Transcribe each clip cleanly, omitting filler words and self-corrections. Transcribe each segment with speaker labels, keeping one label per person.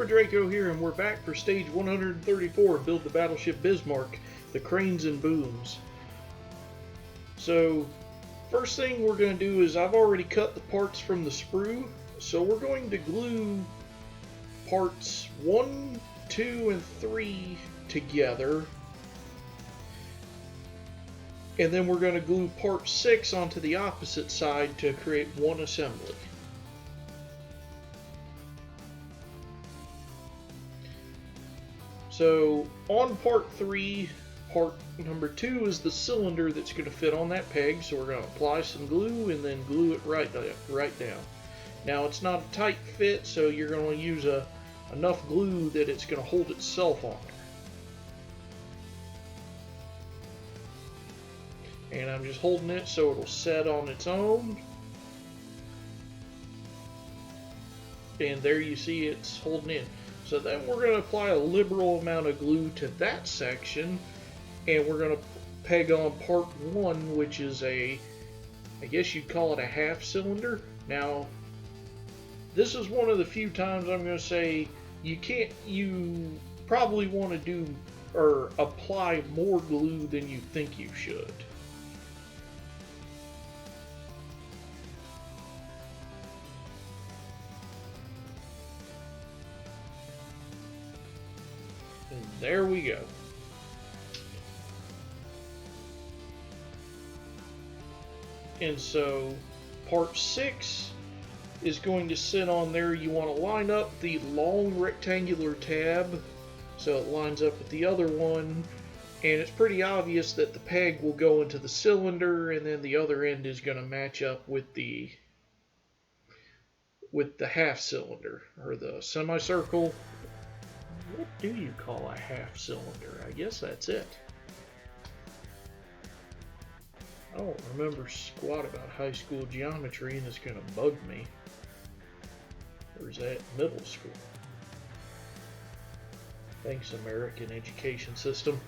Speaker 1: Draco here, and we're back for stage 134, Build the Battleship Bismarck, the cranes and booms. So, first thing we're going to do is I've already cut the parts from the sprue, so we're going to glue parts 1, 2, and 3 together. And then we're going to glue part 6 onto the opposite side to create one assembly. So on part 3, part number 2 is the cylinder that's going to fit on that peg. So we're going to apply some glue and then glue it right down. Now it's not a tight fit, so you're going to use enough glue that it's going to hold itself on there. And I'm just holding it so it'll set on its own. And there you see it's holding in. So then we're going to apply a liberal amount of glue to that section, and we're going to peg on part 1, which is I guess you'd call it a half cylinder. Now, this is one of the few times I'm going to say you probably want to do or apply more glue than you think you should. And there we go. And so part 6 is going to sit on there. You want to line up the long rectangular tab so it lines up with the other one, and it's pretty obvious that the peg will go into the cylinder, and then the other end is going to match up with the half cylinder or the semicircle. What do you call a half cylinder? I guess that's it. I don't remember squat about high school geometry, and it's going to bug me. Or is that middle school? Thanks, American education system.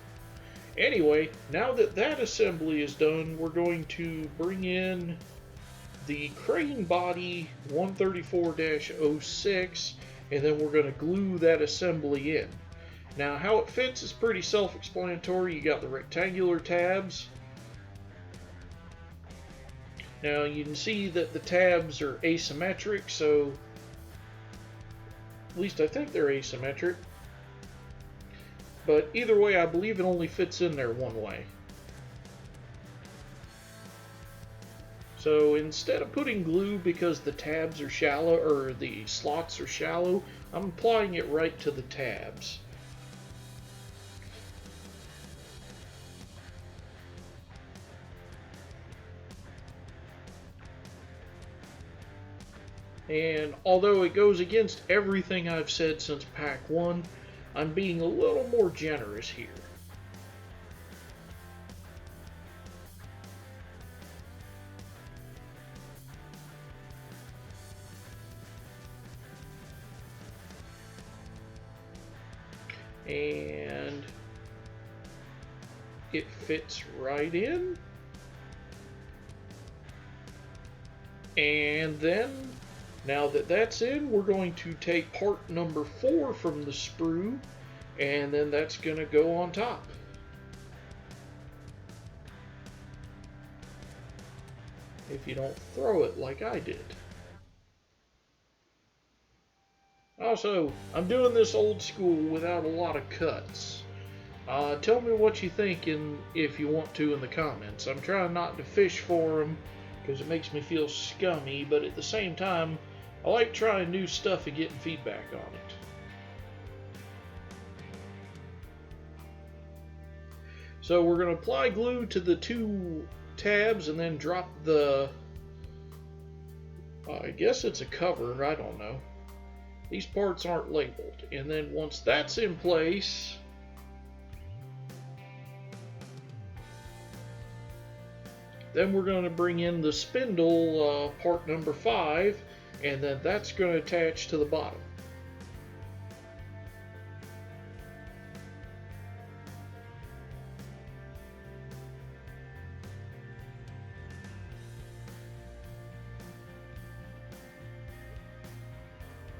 Speaker 1: Anyway, now that that assembly is done, we're going to bring in the crane body 134-06, and then we're going to glue that assembly in. Now, how it fits is pretty self-explanatory. You got the rectangular tabs. Now, you can see that the tabs are asymmetric, so at least I think they're asymmetric. But either way, I believe it only fits in there one way. So instead of putting glue because the tabs are shallow, or the slots are shallow, I'm applying it right to the tabs. And although it goes against everything I've said since pack 1, I'm being a little more generous here. And it fits right in. And then, now that that's in, we're going to take part number 4 from the sprue, and then that's going to go on top. If you don't throw it like I did. Also, I'm doing this old school without a lot of cuts. Tell me what you think if you want to in the comments. I'm trying not to fish for them because it makes me feel scummy, but at the same time, I like trying new stuff and getting feedback on it. So we're going to apply glue to the 2 tabs and then drop the, I guess it's a cover, I don't know. These parts aren't labeled. And then once that's in place, then we're going to bring in the spindle, part number 5, and then that's going to attach to the bottom.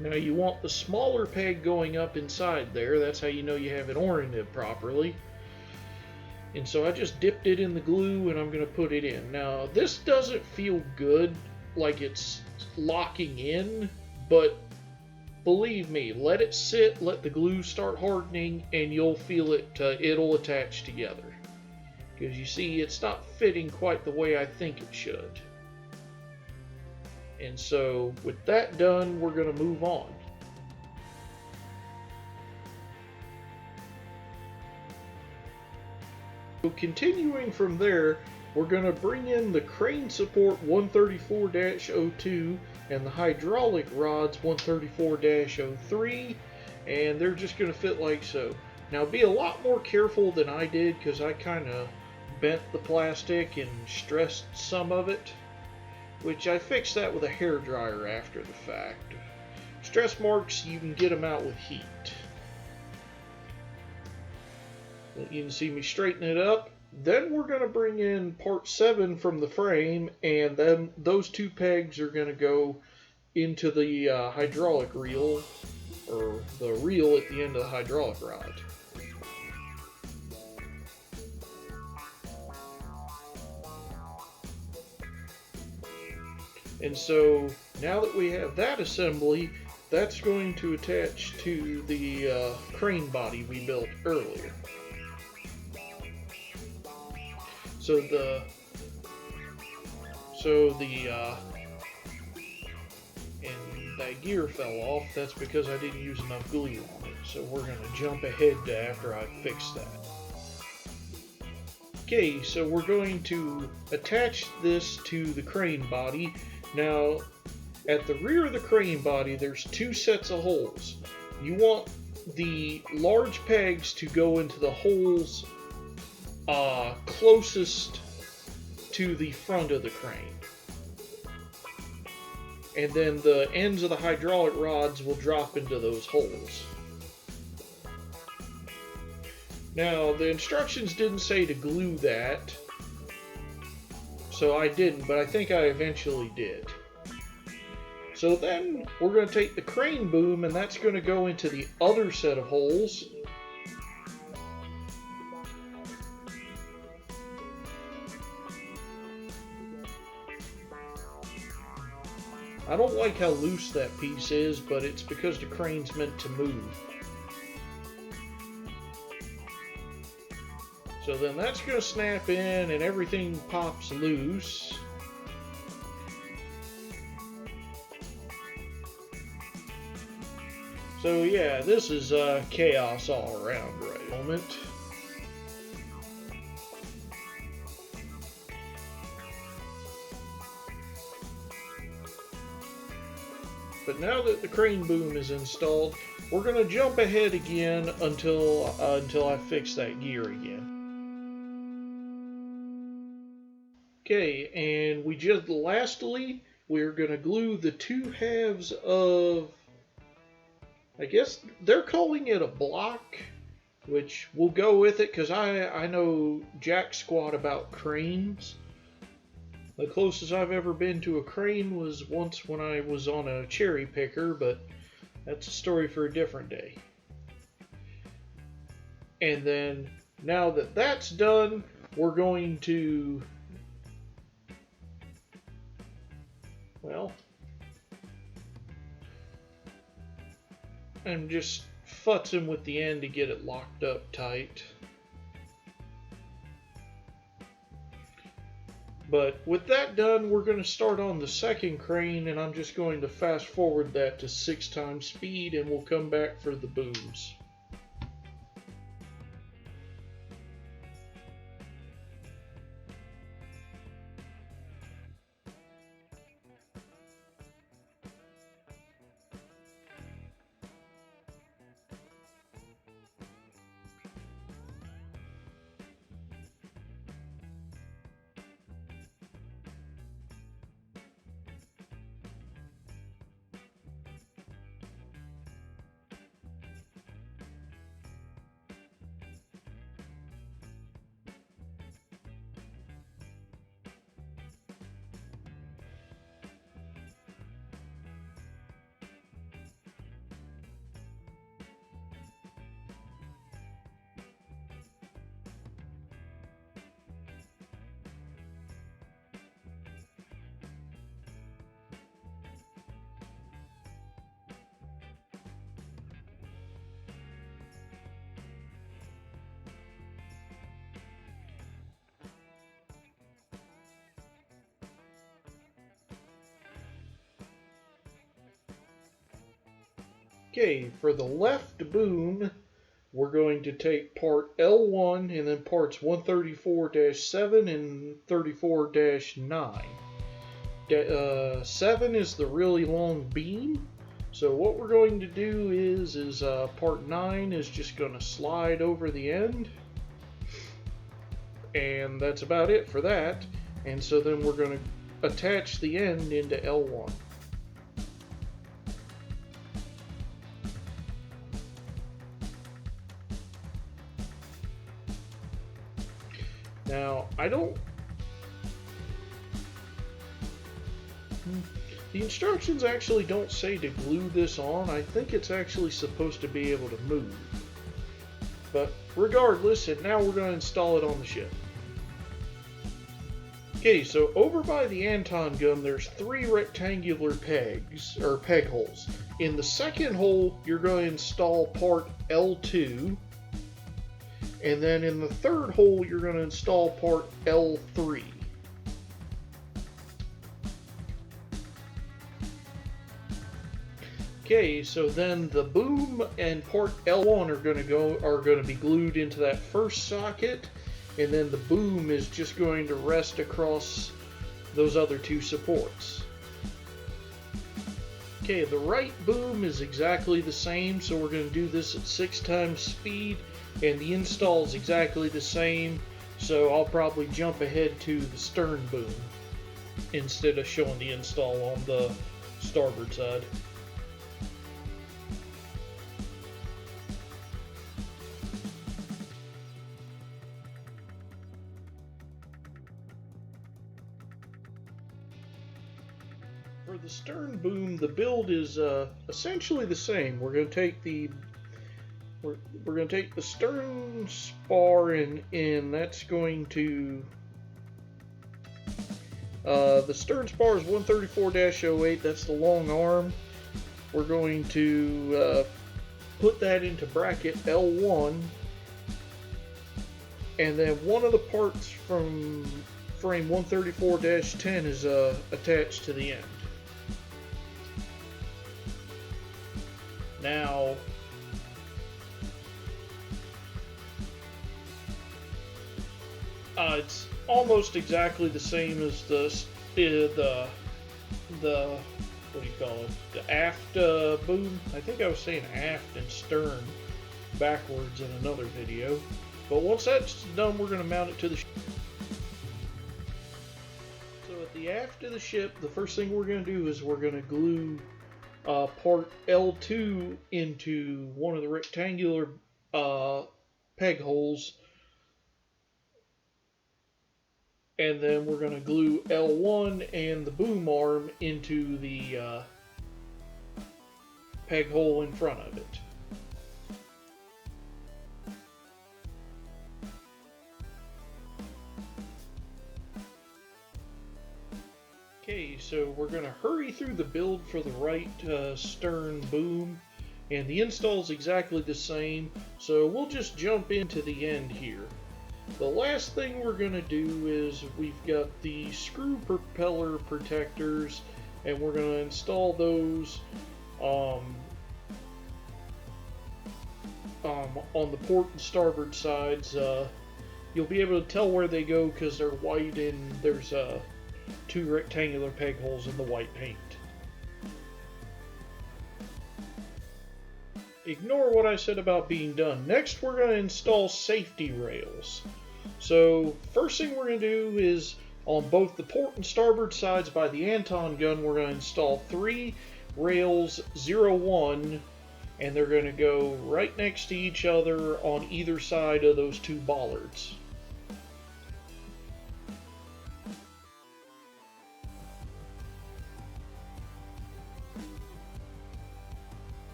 Speaker 1: Now you want the smaller peg going up inside there. That's how you know you have it oriented properly. And so I just dipped it in the glue and I'm going to put it in. Now this doesn't feel good like it's locking in, but believe me, let it sit, let the glue start hardening, and you'll feel it, it'll attach together. Because you see, it's not fitting quite the way I think it should. And so with that done, we're going to move on. So continuing from there, we're going to bring in the crane support 134-02 and the hydraulic rods 134-03, and they're just going to fit like so. Now be a lot more careful than I did because I kind of bent the plastic and stressed some of it, which I fixed that with a hairdryer after the fact. Stress marks, you can get them out with heat. You can see me straighten it up. Then we're going to bring in part 7 from the frame, and then those two pegs are going to go into the hydraulic reel, or the reel at the end of the hydraulic rod. And so now that we have that assembly, that's going to attach to the crane body we built earlier. So and that gear fell off. That's because I didn't use enough glue on it. So we're going to jump ahead to after I fix that. Okay, so we're going to attach this to the crane body. Now, at the rear of the crane body, there's 2 sets of holes. You want the large pegs to go into the holes closest to the front of the crane. And then the ends of the hydraulic rods will drop into those holes. Now, the instructions didn't say to glue that, so I didn't, but I think I eventually did. So then we're going to take the crane boom, and that's going to go into the other set of holes. I don't like how loose that piece is, but it's because the crane's meant to move. So then that's going to snap in and everything pops loose. So yeah, this is chaos all around right at the moment. But now that the crane boom is installed, we're going to jump ahead again until I fix that gear again. Okay, and lastly, we're going to glue the 2 halves of, I guess they're calling it a block, which we'll go with it because I know jack squat about cranes. The closest I've ever been to a crane was once when I was on a cherry picker, but that's a story for a different day. And then, now that that's done, we're going to, well, I'm just futzing with the end to get it locked up tight. But with that done, we're going to start on the second crane, and I'm just going to fast forward that to 6 times speed, and we'll come back for the booms. Okay, for the left boom, we're going to take part L1 and then parts 134-7 and 34-9. 7 is the really long beam. So what we're going to do is part 9 is just going to slide over the end. And that's about it for that. And so then we're going to attach the end into L1. Now, the instructions actually don't say to glue this on. I think it's actually supposed to be able to move. But regardless, and now we're going to install it on the ship. Okay, so over by the Anton gun, there's 3 rectangular pegs, or peg holes. In the second hole, you're going to install part L2. And then in the third hole, you're going to install part L3. Okay, so then the boom and part L1 are going to be glued into that first socket, and then the boom is just going to rest across those other 2 supports. Okay, the right boom is exactly the same, so we're going to do this at 6 times speed, and the install is exactly the same, so I'll probably jump ahead to the stern boom instead of showing the install on the starboard side. For the stern boom, the build is essentially the same. We're going to take the stern spar and that's going to the stern spar is 134-08. That's the long arm. We're going to put that into bracket L1, and then one of the parts from frame 134-10 is attached to the end. Now, it's almost exactly the same as the what do you call it? The aft boom. I think I was saying aft and stern backwards in another video. But once that's done, we're going to mount it to the ship. So at the aft of the ship, the first thing we're going to do is we're going to glue part L2 into one of the rectangular peg holes, and then we're going to glue L1 and the boom arm into the peg hole in front of it. Okay, so we're going to hurry through the build for the right stern boom, and the install is exactly the same, so we'll just jump into the end here. The last thing we're going to do is we've got the screw propeller protectors, and we're going to install those on the port and starboard sides. You'll be able to tell where they go because they're white and there's 2 rectangular peg holes in the white paint. Ignore what I said about being done. Next, we're going to install safety rails. So, first thing we're going to do is on both the port and starboard sides by the Anton gun, we're going to install 3 rails 01, and they're going to go right next to each other on either side of those 2 bollards.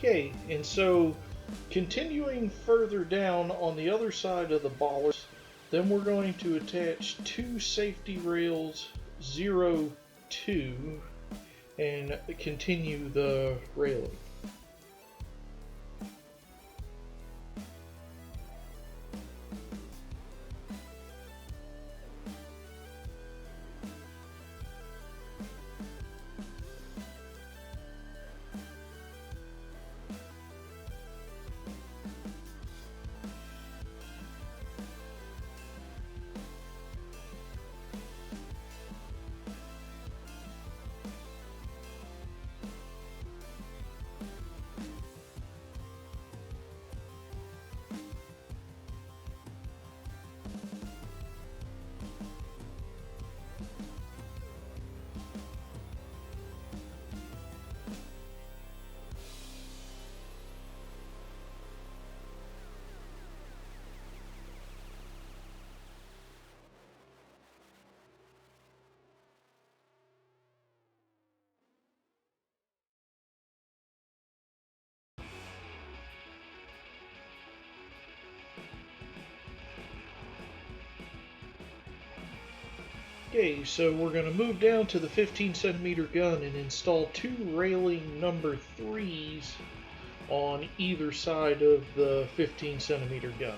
Speaker 1: Okay, and so continuing further down on the other side of the bollards, then we're going to attach 2 safety rails 02 and continue the railing. Okay, so we're going to move down to the 15 centimeter gun and install two railing number 3s on either side of the 15 centimeter gun.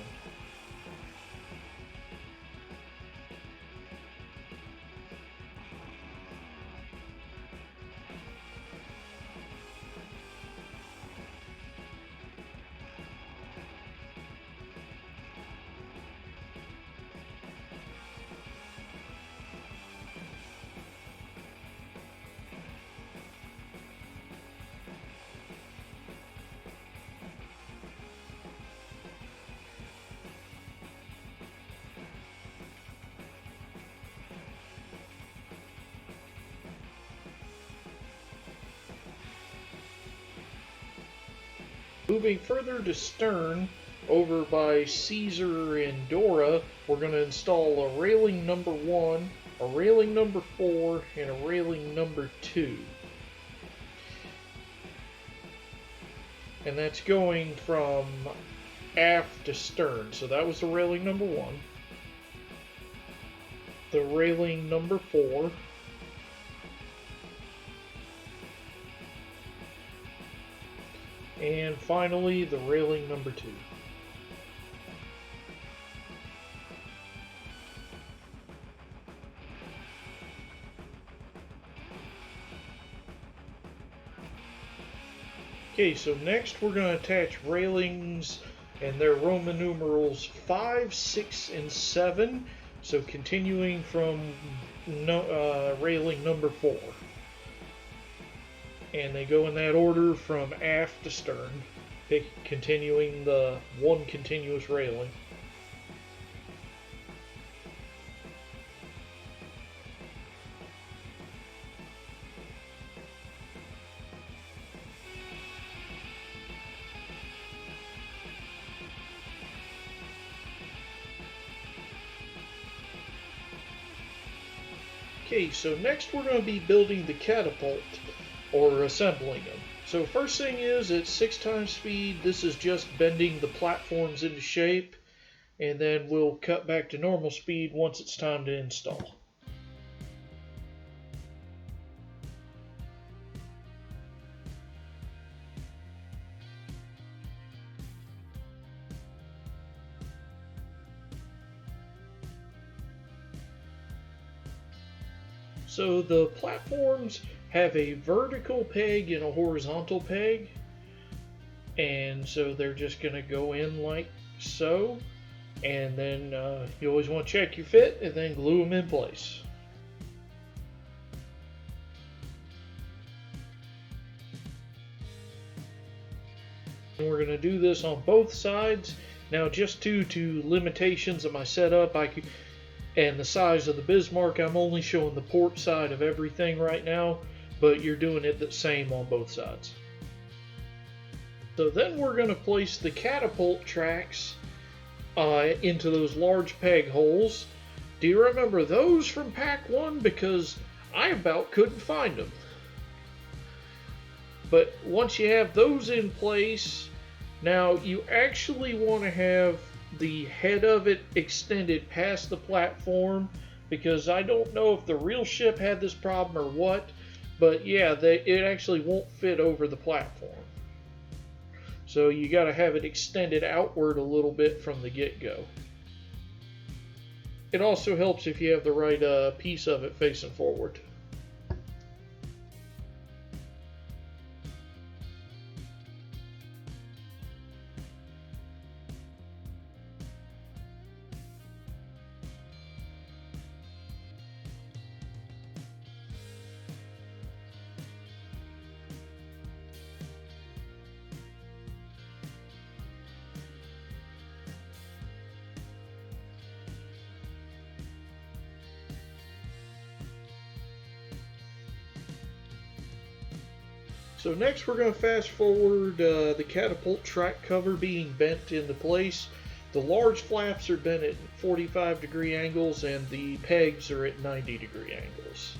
Speaker 1: Moving further to stern, over by Caesar and Dora, we're going to install a railing number 1, a railing number 4, and a railing number 2. And that's going from aft to stern. So that was the railing number 1, the railing number 4, and finally the railing number 2. Okay, so next we're going to attach railings, and they're Roman numerals 5, 6, and 7. So continuing from railing number 4. And they go in that order from aft to stern, continuing the one continuous railing. Okay, so next we're going to be building the catapult, or assembling them. So first thing is, at 6 times speed, this is just bending the platforms into shape, and then we'll cut back to normal speed once it's time to install. So the platforms have a vertical peg and a horizontal peg, and so they're just going to go in like so, and then you always want to check your fit and then glue them in place. And we're going to do this on both sides. Now, just due to limitations of my setup, and the size of the Bismarck, I'm only showing the port side of everything right now, but you're doing it the same on both sides. So then we're going to place the catapult tracks into those large peg holes. Do you remember those from Pack 1? Because I about couldn't find them. But once you have those in place, now you actually want to have the head of it extended past the platform, because I don't know if the real ship had this problem or what, but yeah, it actually won't fit over the platform. So you got to have it extended outward a little bit from the get-go. It also helps if you have the right piece of it facing forward. So next we're going to fast forward the catapult track cover being bent into place. The large flaps are bent at 45-degree angles and the pegs are at 90-degree angles.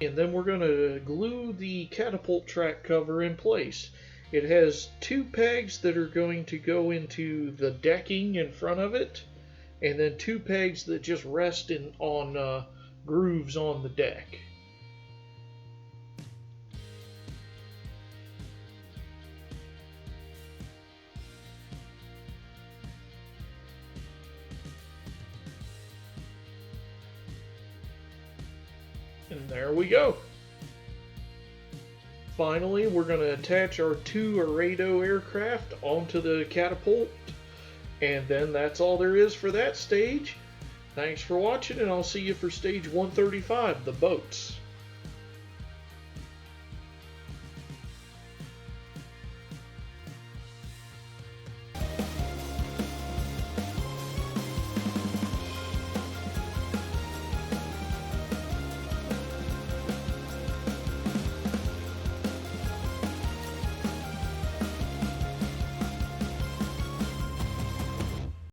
Speaker 1: And then we're going to glue the catapult track cover in place. It has two pegs that are going to go into the decking in front of it, and then two pegs that just rest on grooves on the deck. And there we go. Finally, we're going to attach our two Arado aircraft onto the catapult. And then that's all there is for that stage. Thanks for watching, and I'll see you for stage 135, the boats.